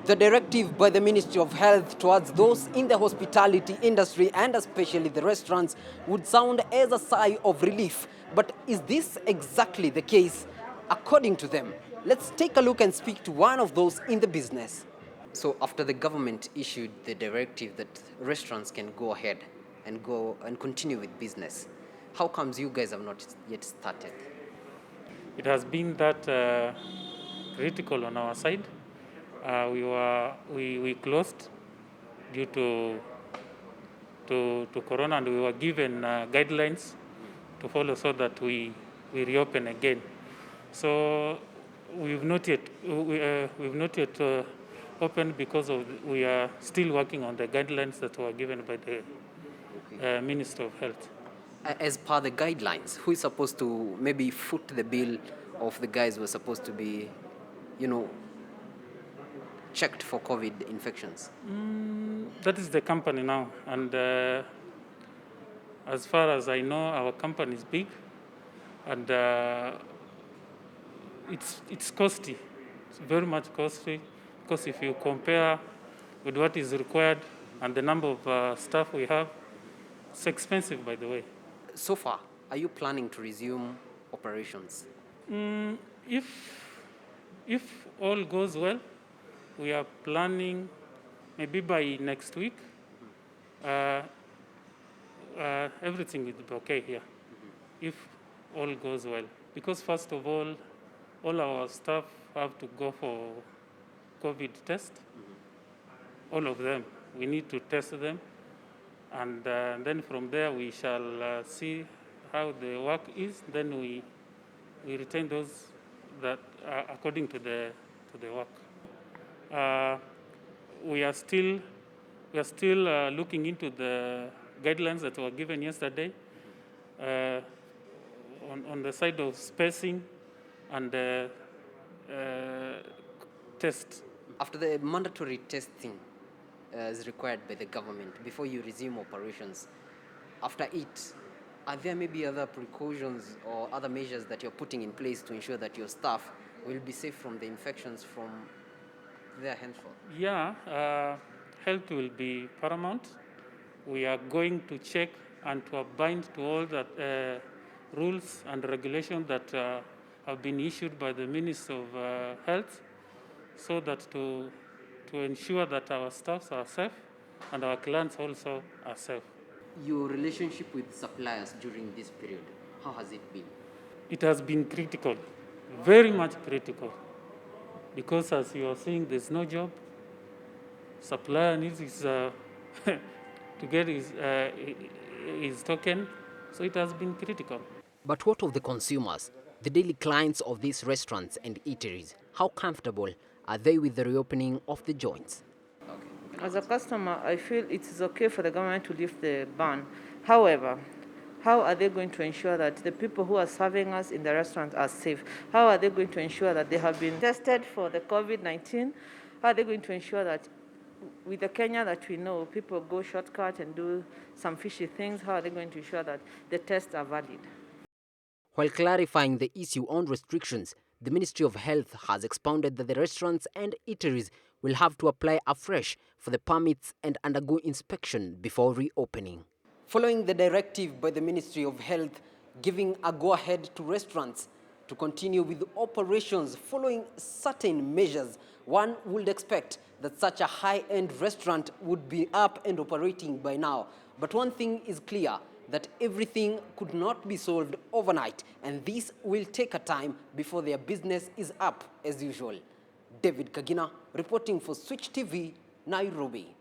The directive by the Ministry of Health towards those in the hospitality industry and especially the restaurants would sound as a sigh of relief. But is this exactly the case according to them? Let's take a look and speak to one of those in the business. So after the government issued the directive that restaurants can go ahead and continue with business, how comes you guys have not yet started? It has been that critical on our side. We closed due to Corona, and we were given guidelines to follow so that we reopen again. So we've not yet opened because we are still working on the guidelines that were given by the Minister of Health. As per the guidelines, who is supposed to maybe foot the bill of the guys who are supposed to be, checked for COVID infections? That is the company now, and as far as I know, our company is big, and it's costly. It's very much costly because if you compare with what is required and the number of staff we have, it's expensive, by the way. So far, are you planning to resume operations? If all goes well, we are planning maybe by next week. Everything will be okay here, if all goes well. Because first of all our staff have to go for COVID test. All of them. We need to test them. And then from there we shall see how the work is. Then we retain those that are according to the work. We are still looking into the guidelines that were given yesterday on the side of spacing and test. After the mandatory testing is required by the government before you resume operations, after it, are there maybe other precautions or other measures that you're putting in place to ensure that your staff will be safe from the infections from there henceforth? Yeah, health will be paramount. We are going to check and to abide to all that rules and regulations that have been issued by the Minister of Health, so that to ensure that our staffs are safe and our clients also are safe. Your relationship with suppliers during this period, how has it been? It has been critical, very much critical, because as you are saying, there's no job. Supplier needs to get his token, so it has been critical. But what of the consumers, the daily clients of these restaurants and eateries? How comfortable are they with the reopening of the joints? As a customer, I feel it is okay for the government to lift the ban. However, how are they going to ensure that the people who are serving us in the restaurant are safe? How are they going to ensure that they have been tested for the COVID-19? How are they going to ensure that with the Kenya that we know, people go shortcut and do some fishy things? How are they going to ensure that the tests are valid? While clarifying the issue on restrictions, the Ministry of Health has expounded that the restaurants and eateries will have to apply afresh for the permits and undergo inspection before reopening. Following the directive by the Ministry of Health giving a go-ahead to restaurants to continue with operations following certain measures, one would expect that such a high-end restaurant would be up and operating by now. But one thing is clear, that everything could not be solved overnight, and this will take a time before their business is up as usual. David KAGINA reporting for Switch TV, Nairobi.